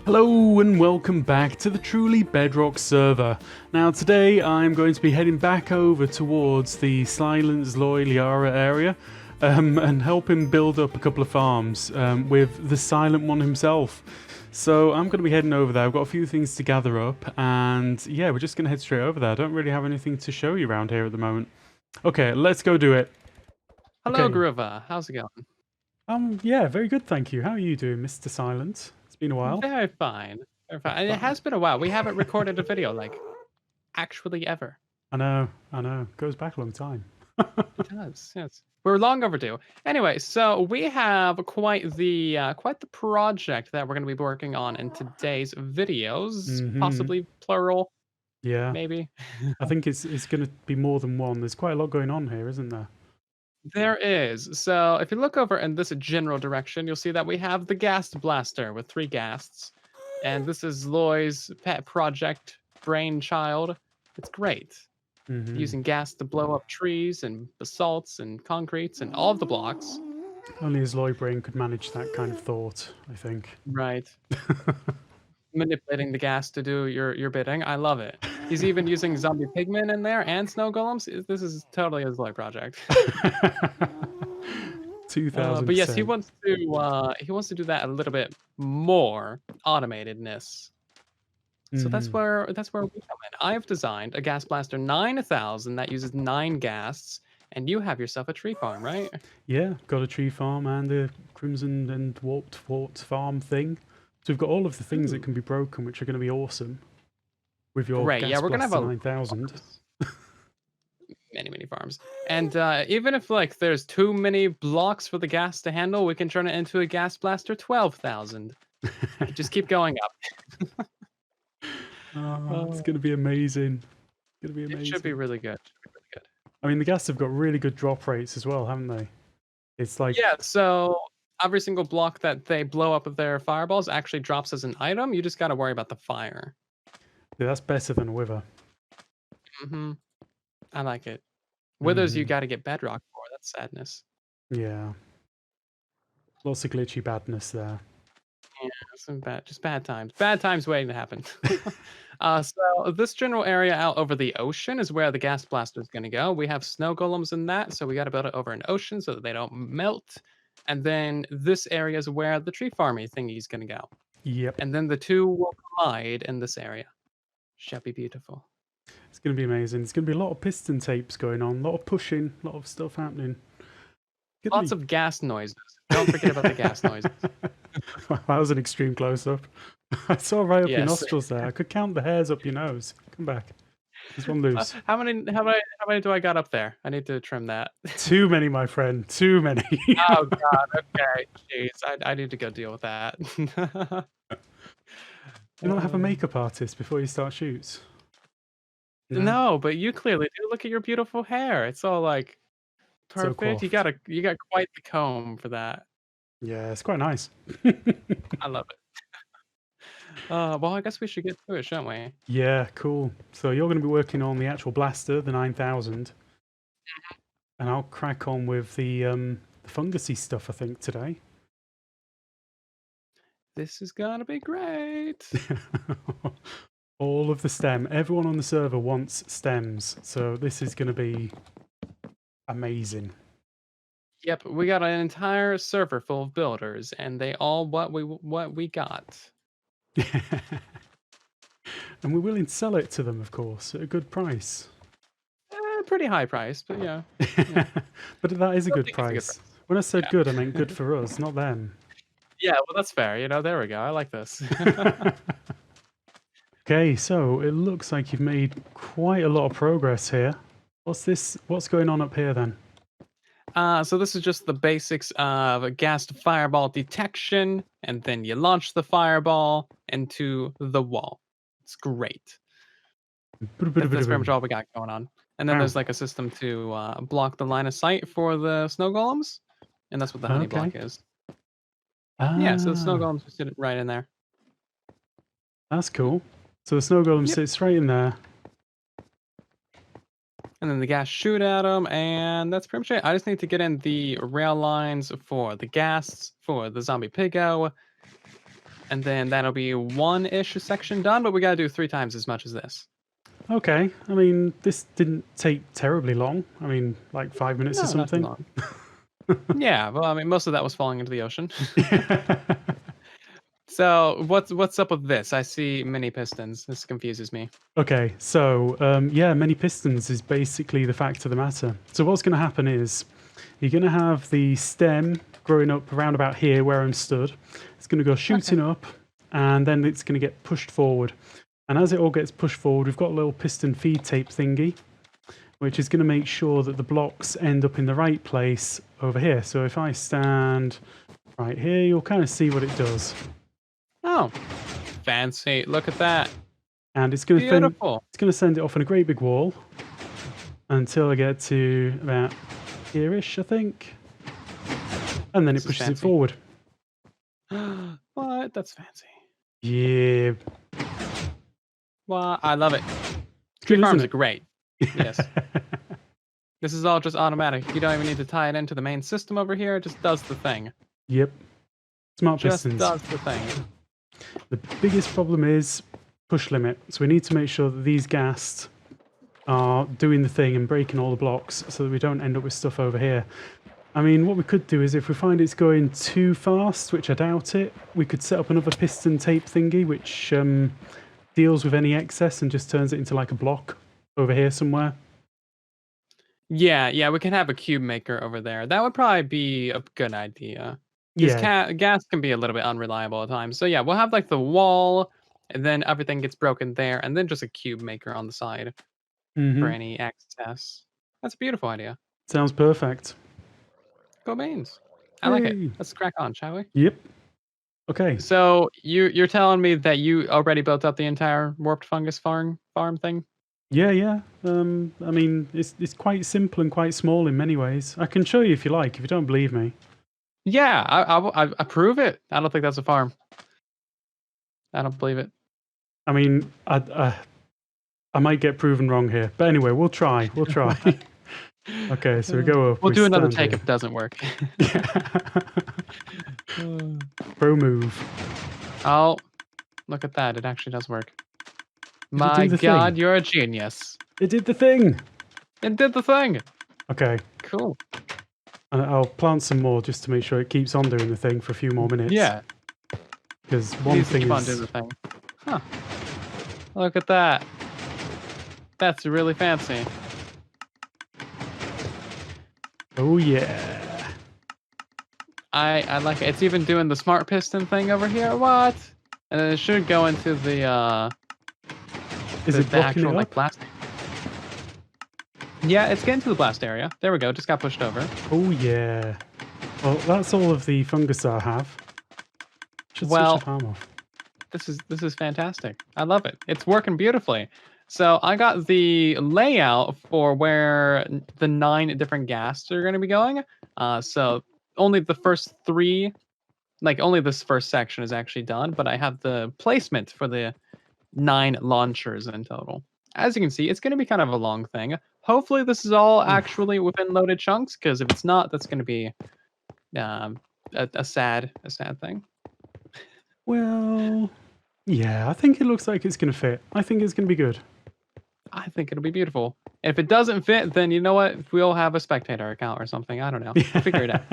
Hello and welcome back to the truly Bedrock server. Now today I'm going to be heading back over towards the Zloy I area and helping build up a couple of farms with the Silent One himself. So I'm going to be heading over there. I've got a few things to gather up and yeah, we're just going to head straight over there. I don't really have anything to show you around here at the moment. Okay, let's go do it. Hello, Okay. Groova. How's it going? Yeah, very good, thank you. How are you doing, Mr. Silent? It's been a while. Very fine. Very fine. And it Fine. has been a while. We haven't recorded a video, like, actually ever. I know. Goes back a long time. It does, yes. We're long overdue. Anyway, so we have quite the project that we're going to be working on in today's videos, possibly plural, Yeah, maybe. I think it's going to be more than one. There's quite a lot going on here, isn't there? There is. So if you look over in this general direction, you'll see that we have the ghast blaster with 3 ghasts. And this is Zloy's pet project, brainchild. It's great. Using gas to blow up trees and basalts and concretes and all of the blocks. Only his Zloy brain could manage that kind of thought, I think. Right. Manipulating the gas to do your bidding. I love it. He's even using zombie pigmen in there and snow golems. This is totally a Zloy project. 2000%. But yes, he wants to do that a little bit more automatedness. So that's where we come in. I have designed a gas blaster 9000 that uses 9 ghasts, and you have yourself a tree farm, right? Yeah, got a tree farm and a crimson and warped fort farm thing. So we've got all of the things that can be broken, which are going to be awesome. With your Great, gas yeah, we're gonna have blaster a 9000. many farms, and even if like there's too many blocks for the gas to handle, we can turn it into a gas blaster 12,000. Just keep going up. It's going to be amazing. It's going to be amazing. It should be really good. I mean, the gas have got really good drop rates as well, haven't they? It's like... Yeah, so every single block that they blow up with their fireballs actually drops as an item. You just got to worry about the fire. Yeah, that's better than a wither. I like it. Withers, you got to get bedrock for. That's sadness. Yeah. Lots of glitchy badness there. Yeah, some bad times. Bad times waiting to happen. So this general area out over the ocean is where the gas blaster is going to go. We have snow golems in that, so we got to build it over an ocean so that they don't melt. And then this area is where the tree farming thingy is going to go. Yep. And then the two will collide in this area. Shall be beautiful. It's going to be amazing. There's going to be a lot of piston tapes going on, a lot of pushing, a lot of stuff happening. Lots of gas noises. Don't forget about the gas noises. That was an extreme close-up. I saw right up your Yes. nostrils there. I could count the hairs up your nose. Come back. There's one loose. How many do I got up there? I need to trim that. Too many, my friend. Too many. Oh god, okay. Jeez, I need to go deal with that. You don't have a makeup artist before you start shoots? No, but you clearly do. Look at your beautiful hair. It's all like So perfect. You got quite the comb for that. Yeah, it's quite nice. I love it. Well, I guess we should get to it, shouldn't we? Yeah, cool. So you're going to be working on the actual blaster, the 9000. And I'll crack on with the fungusy stuff, I think, today. This is gonna be great. All of the stem. Everyone on the server wants stems, so this is going to be amazing. Yep, we got an entire server full of builders, and they all what we got. And we're willing to sell it to them, of course, at a good price. Pretty high price, but yeah. But that is a good think it's a good price. When I said good, I meant good for us, not them. Yeah, well, that's fair. You know, there we go. I like this. Okay, so it looks like you've made quite a lot of progress here. What's going on up here then? So this is just the basics of a gas to fireball detection, and then you launch the fireball into the wall. It's great. That's pretty much all we got going on. And then there's like a system to block the line of sight for the snow golems, and that's what the honey block is. Yeah, so the snow golems sit right in there. That's cool. So the snow golem sits right in there. And then the gas shoot at them, and that's pretty much it. I just need to get in the rail lines for the gas, for the zombie piggo, And then that'll be one-ish section done, but we gotta do 3 times as much as this. Okay. I mean, this didn't take terribly long. I mean, like 5 minutes or No, not too something. long. Yeah, well, I mean, most of that was falling into the ocean. So what's up with this? I see many pistons. This confuses me. Okay, so yeah, many pistons is basically the fact of the matter. So what's going to happen is you're going to have the stem growing up around about here where I'm stood. It's going to go shooting up, and then it's going to get pushed forward. And as it all gets pushed forward, we've got a little piston feed tape thingy, which is going to make sure that the blocks end up in the right place over here. So if I stand right here, you'll kind of see what it does. Oh, fancy. Look at that. And it's going Beautiful. to send it off on a great big wall until I get to about here-ish, I think. And then it pushes it forward. What? That's fancy. Yeah. Well, I love it. Good, Tree farms isn't are great. Yes. This is all just automatic. You don't even need to tie it into the main system over here. It just does the thing. Yep. Smart Just pistons. does the thing. The biggest problem is push limit. So we need to make sure that these ghasts are doing the thing and breaking all the blocks so that we don't end up with stuff over here. I mean, what we could do is if we find it's going too fast, which I doubt it, we could set up another piston tape thingy, which deals with any excess and just turns it into like a block over here somewhere. Yeah, we can have a cube maker over there. That would probably be a good idea. Because gas can be a little bit unreliable at times. So yeah, we'll have like the wall, and then everything gets broken there, and then just a cube maker on the side for any access. That's a beautiful idea. Sounds perfect. Go beans. I like it. Let's crack on, shall we? Yep. Okay. So you're telling me that you already built up the entire warped fungus farm thing? Yeah. I mean, it's quite simple and quite small in many ways. I can show you if you like, if you don't believe me. Yeah, I approve it. I don't think that's a farm. I don't believe it. I mean, I might get proven wrong here, but anyway, we'll try. Okay, so we go up. We'll do another take if it doesn't work. Pro move. Oh, look at that! It actually does work. My God, you're a genius. It did the thing. It did the thing. Okay. Cool. And I'll plant some more just to make sure it keeps on doing the thing for a few more minutes. Yeah. Because one thing is... on doing the thing. Huh. Look at that. That's really fancy. Oh, yeah. I like it. It's even doing the smart piston thing over here. What? And then it should go into the Is it blocking it up? blast. Yeah, it's getting to the blast area. There we go. Just got pushed over. Oh, yeah. Well, that's all of the fungus I have. Should switch the farm off. This is fantastic. I love it. It's working beautifully. So I got the layout for where the 9 different ghasts are going to be going. So only the first 3, like only this first section is actually done, but I have the placement for the 9 launchers in total. As you can see, it's going to be kind of a long thing. Hopefully this is all actually within loaded chunks, because if it's not, that's going to be a sad thing. Well, yeah, I think it looks like it's going to fit. I think it's going to be good. I think it'll be beautiful. If it doesn't fit, then you know what? We'll have a spectator account or something. I don't know. We'll figure it out.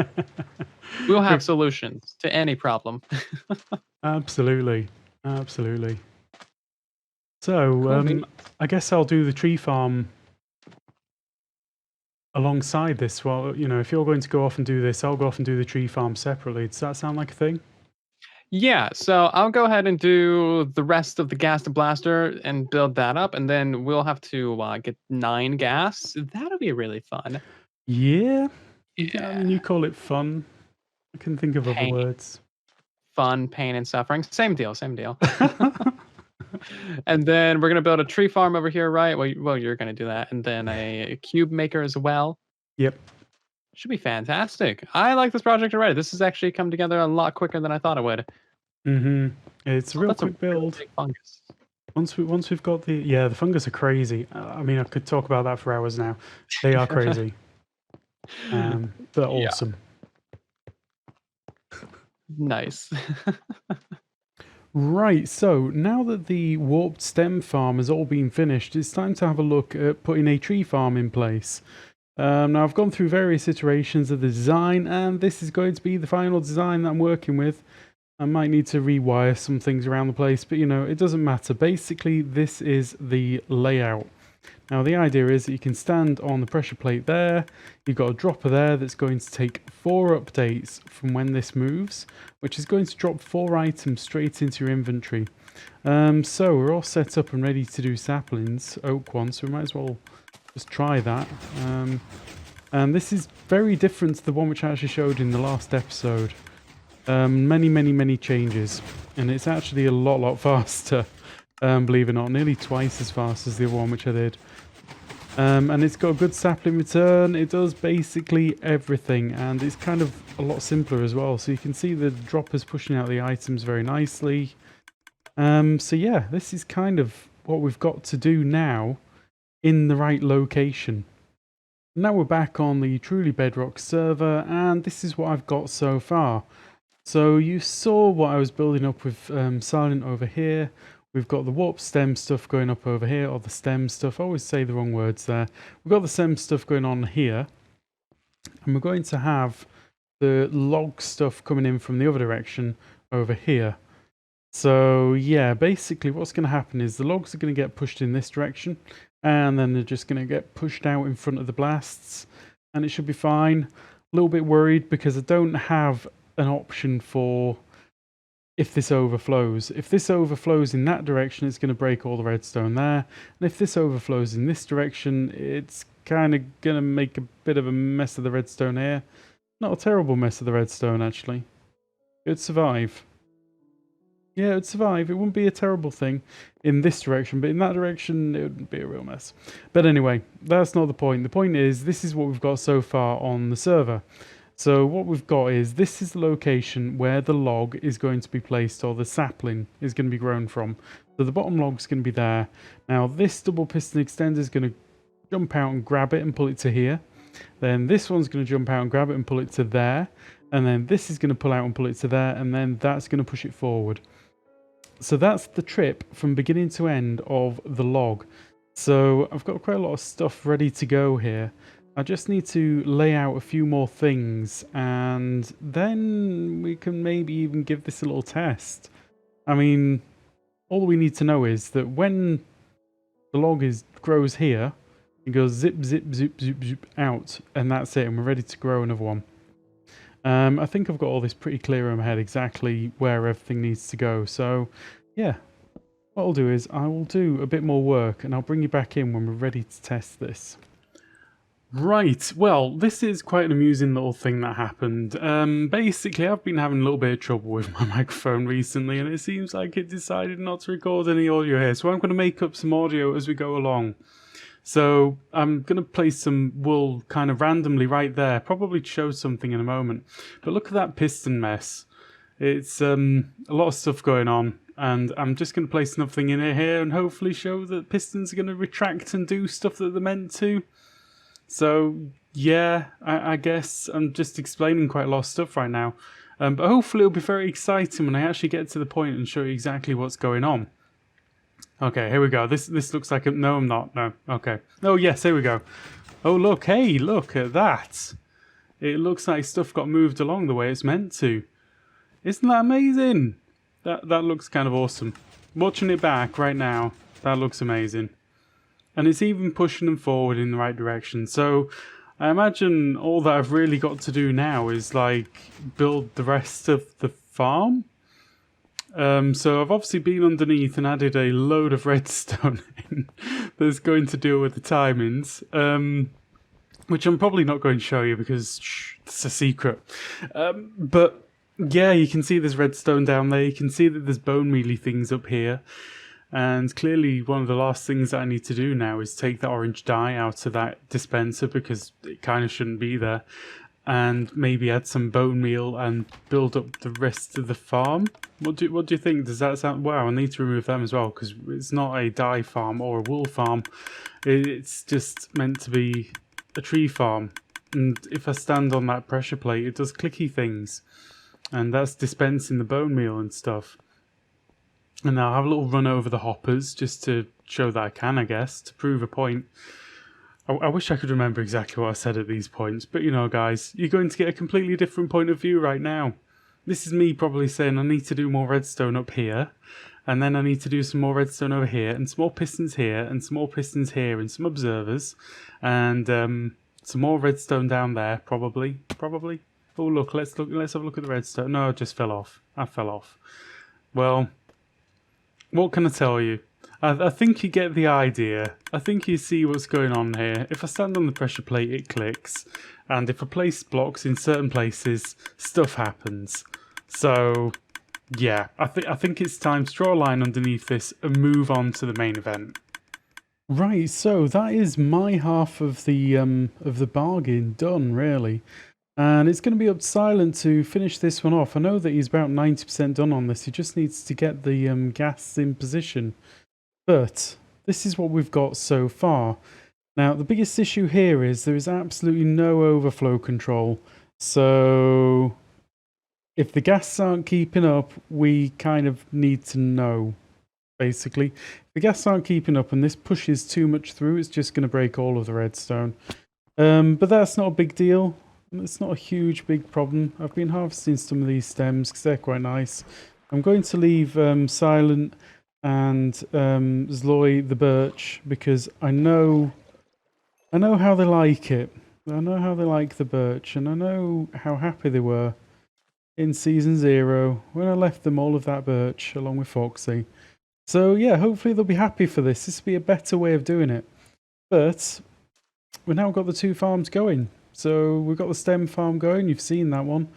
We'll have solutions to any problem. Absolutely. So, I guess I'll do the tree farm alongside this. Well, you know, if you're going to go off and do this, I'll go off and do the tree farm separately. Does that sound like a thing? Yeah, so I'll go ahead and do the rest of the ghast blaster and build that up, and then we'll have to get 9 ghasts. That'll be really fun. Yeah. I mean, you call it fun. I can think of other words. Fun, pain, and suffering. Same deal. And then we're going to build a tree farm over here, right? Well, you're going to do that. And then a cube maker as well. Yep. Should be fantastic. I like this project already. This has actually come together a lot quicker than I thought it would. It's a real quick build. Big fungus. Once we've got the fungus are crazy. I mean, I could talk about that for hours now. They are crazy. They're awesome. Nice. Right, so now that the warped stem farm has all been finished, it's time to have a look at putting a tree farm in place. Now I've gone through various iterations of the design, and this is going to be the final design that I'm working with. I might need to rewire some things around the place, but you know, it doesn't matter. Basically, this is the layout. Now the idea is that you can stand on the pressure plate there, you've got a dropper there that's going to take 4 updates from when this moves, which is going to drop 4 items straight into your inventory. So we're all set up and ready to do saplings, oak ones, so we might as well just try that. And this is very different to the one which I actually showed in the last episode. Many changes, and it's actually a lot faster, believe it or not, nearly twice as fast as the other one which I did. And it's got a good sapling return. It does basically everything, and it's kind of a lot simpler as well, so you can see the droppers pushing out the items very nicely. So yeah, this is kind of what we've got to do now in the right location. Now we're back on the Truly Bedrock server, and this is what I've got so far. So you saw what I was building up with Silent over here. We've got the warp stem stuff going up over here, or the stem stuff. I always say the wrong words there. We've got the stem stuff going on here. And we're going to have the log stuff coming in from the other direction over here. So yeah, basically what's going to happen is the logs are going to get pushed in this direction. And then they're just going to get pushed out in front of the blasts. And it should be fine. A little bit worried because I don't have an option for if this overflows. If this overflows in that direction, it's going to break all the redstone there. And if this overflows in this direction, it's kind of going to make a bit of a mess of the redstone here. Not a terrible mess of the redstone, actually. It'd survive. Yeah, it'd survive. It wouldn't be a terrible thing in this direction, but in that direction, it would be a real mess. But anyway, that's not the point. The point is, this is what we've got so far on the server. So what we've got is, this is the location where the log is going to be placed, or the sapling is going to be grown from. So the bottom log's going to be there. Now this double piston extender is going to jump out and grab it and pull it to here. Then this one's going to jump out and grab it and pull it to there. And then this is going to pull out and pull it to there. And then that's going to push it forward. So that's the trip from beginning to end of the log. So I've got quite a lot of stuff ready to go here. I just need to lay out a few more things, and then we can maybe even give this a little test. I mean, all we need to know is that when the log grows here, it goes zip, zip, zip, zip, zip out, and that's it, and we're ready to grow another one. I think I've got all this pretty clear in my head, exactly where everything needs to go. So, yeah, what I'll do is I will do a bit more work, and I'll bring you back in when we're ready to test this. Right, well, this is quite an amusing little thing that happened. Basically, I've been having a little bit of trouble with my microphone recently, and it seems like it decided not to record any audio here, so I'm going to make up some audio as we go along. So I'm going to place some wool kind of randomly right there, probably to show something in a moment. But look at that piston mess. It's a lot of stuff going on, and I'm just going to place something in here and hopefully show that pistons are going to retract and do stuff that they're meant to. So, yeah, I guess I'm just explaining quite a lot of stuff right now. But hopefully it'll be very exciting when I actually get to the point and show you exactly what's going on. Okay, here we go. This looks like a... No, I'm not. No. Okay. Oh, yes, here we go. Oh, look. Hey, look at that. It looks like stuff got moved along the way it's meant to. Isn't that amazing? That looks kind of awesome. Watching it back right now, that looks amazing. And it's even pushing them forward in the right direction. So I imagine all that I've really got to do now is like build the rest of the farm. So I've obviously been underneath and added a load of redstone in that's going to deal with the timings. Which I'm probably not going to show you because it's a secret. But yeah, you can see there's redstone down there. You can see that there's bone mealy things up here. And clearly one of the last things that I need to do now is take the orange dye out of that dispenser because it kind of shouldn't be there. And maybe add some bone meal and build up the rest of the farm. What do you think? Does that sound... Wow, I need to remove them as well because it's not a dye farm or a wool farm. It's just meant to be a tree farm. And if I stand on that pressure plate, it does clicky things. And that's dispensing the bone meal and stuff. And I'll have a little run over the hoppers just to show that I can, I guess, to prove a point. I wish I could remember exactly what I said at these points, but you know, guys, you're going to get a completely different point of view right now. This is me probably saying I need to do more redstone up here, and then I need to do some more redstone over here, and some more pistons here, and some more pistons here, and some observers, and some more redstone down there, probably. Oh look, let's have a look at the redstone. No, it just fell off. I fell off. Well, what can I tell you? I think you get the idea. I think you see what's going on here. If I stand on the pressure plate, it clicks. And if I place blocks in certain places, stuff happens. So, yeah, I think it's time to draw a line underneath this and move on to the main event. Right, so that is my half of the bargain done, really. And it's going to be up to Silent to finish this one off. I know that he's about 90% done on this. He just needs to get the ghast in position. But this is what we've got so far. Now, the biggest issue here is there is absolutely no overflow control. So if the ghasts aren't keeping up, we kind of need to know, basically. If the ghasts aren't keeping up and this pushes too much through, it's just going to break all of the redstone. But that's not a big deal. It's not a huge, big problem. I've been harvesting some of these stems because they're quite nice. I'm going to leave Silent and Zloy the birch because I know how they like it. I know how they like the birch, and I know how happy they were in Season 0 when I left them all of that birch along with Foxy. So yeah, hopefully they'll be happy for this. This will be a better way of doing it. But we've now got the 2 farms going. So we've got the stem farm going. You've seen that one.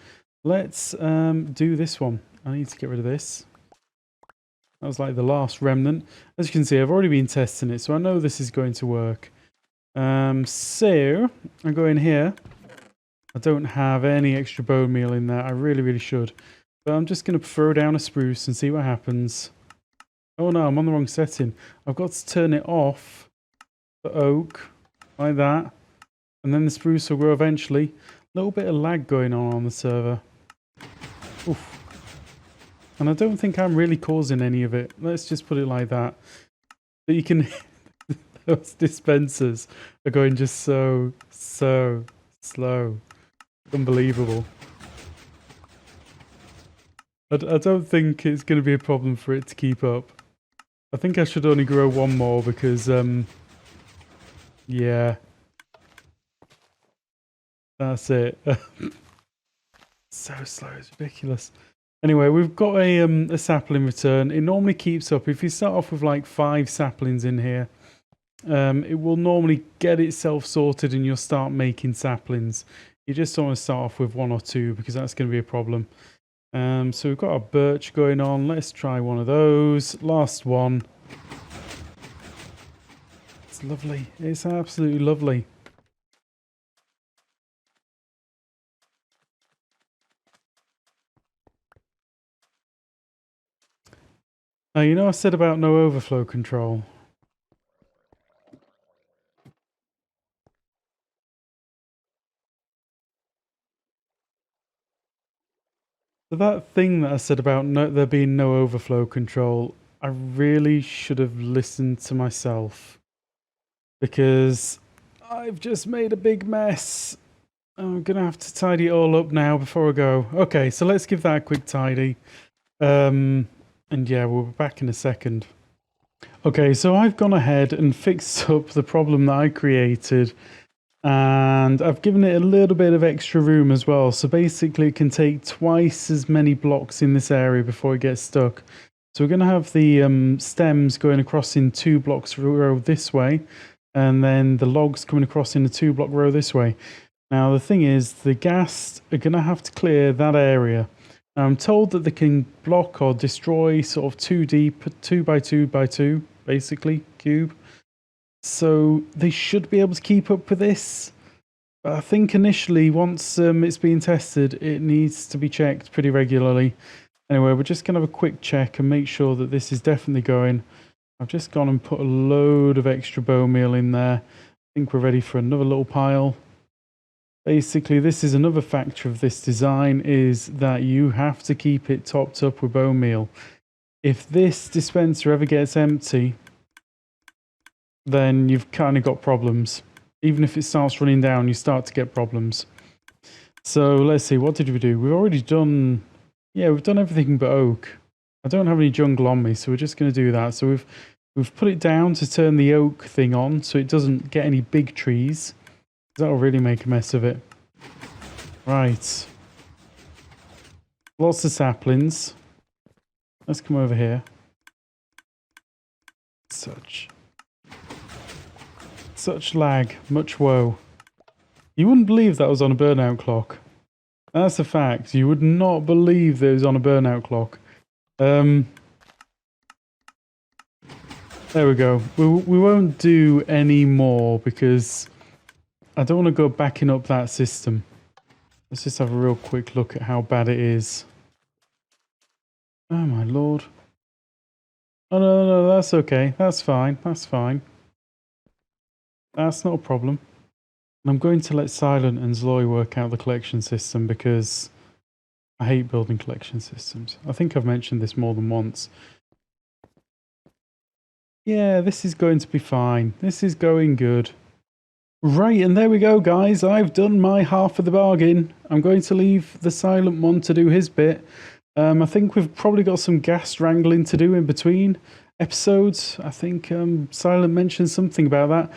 Let's do this one. I need to get rid of this. That was like the last remnant. As you can see, I've already been testing it, so I know this is going to work. So I go in here. I don't have any extra bone meal in there. I really should. But I'm just going to throw down a spruce and see what happens. Oh no, I'm on the wrong setting. I've got to turn it off for oak, like that. And then the spruce will grow eventually. A little bit of lag going on the server. Oof. And I don't think I'm really causing any of it. Let's just put it like that. But you can... those dispensers are going just so slow. Unbelievable. I don't think it's going to be a problem for it to keep up. I think I should only grow one more because... yeah. That's it. So slow, it's ridiculous. Anyway, we've got a sapling return. It normally keeps up. If you start off with like 5 saplings in here, it will normally get itself sorted and you'll start making saplings. You just don't want to start off with 1 or 2 because that's going to be a problem. So we've got our birch going on. Let's try one of those. Last one. It's lovely. It's absolutely lovely. Now, you know I said about no overflow control. So that thing that I said about there being no overflow control, I really should have listened to myself. Because I've just made a big mess. I'm going to have to tidy it all up now before I go. Okay, so let's give that a quick tidy. And yeah, we'll be back in a second. Okay, so I've gone ahead and fixed up the problem that I created. And I've given it a little bit of extra room as well. So basically it can take twice as many blocks in this area before it gets stuck. So we're going to have the stems going across in 2 blocks row this way. And then the logs coming across in a 2 block row this way. Now the thing is, the ghast are going to have to clear that area. Now, I'm told that they can block or destroy sort of 2 deep, 2 by 2 by 2, basically, cube. So they should be able to keep up with this. But I think initially, once it's being tested, it needs to be checked pretty regularly. Anyway, we're just going to have a quick check and make sure that this is definitely going. I've just gone and put a load of extra bone meal in there. I think we're ready for another little pile. Basically, this is another factor of this design, is that you have to keep it topped up with bone meal. if this dispenser ever gets empty, then you've kind of got problems. Even if it starts running down, you start to get problems. So let's see, what did we do? We've already done, yeah, we've done everything but oak. I don't have any jungle on me, so we're just going to do that. So we've put it down to turn the oak thing on so it doesn't get any big trees. That'll really make a mess of it. Right. Lots of saplings. Let's come over here. Such lag. Much woe. You wouldn't believe that was on a burnout clock. That's a fact. You would not believe that it was on a burnout clock. There we go. We won't do any more because I don't want to go backing up that system. Let's just have a real quick look at how bad it is. Oh my lord. Oh no, that's okay. That's fine. That's fine. That's not a problem. And I'm going to let Silent and Zloy work out the collection system because I hate building collection systems. I think I've mentioned this more than once. Yeah, this is going to be fine. This is going good. Right, and there we go, guys. I've done my half of the bargain. I'm going to leave the Silent one to do his bit. I think we've probably got some ghast wrangling to do in between episodes. I think Silent mentioned something about that.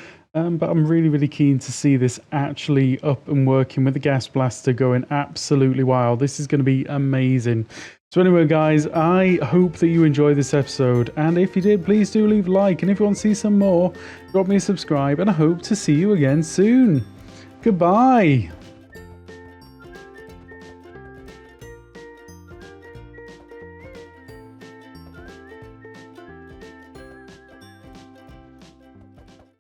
But I'm really, really keen to see this actually up and working with the ghast blaster going absolutely wild. This is going to be amazing. So anyway, guys, I hope that you enjoyed this episode. And if you did, please do leave a like. And if you want to see some more, drop me a subscribe. And I hope to see you again soon. Goodbye.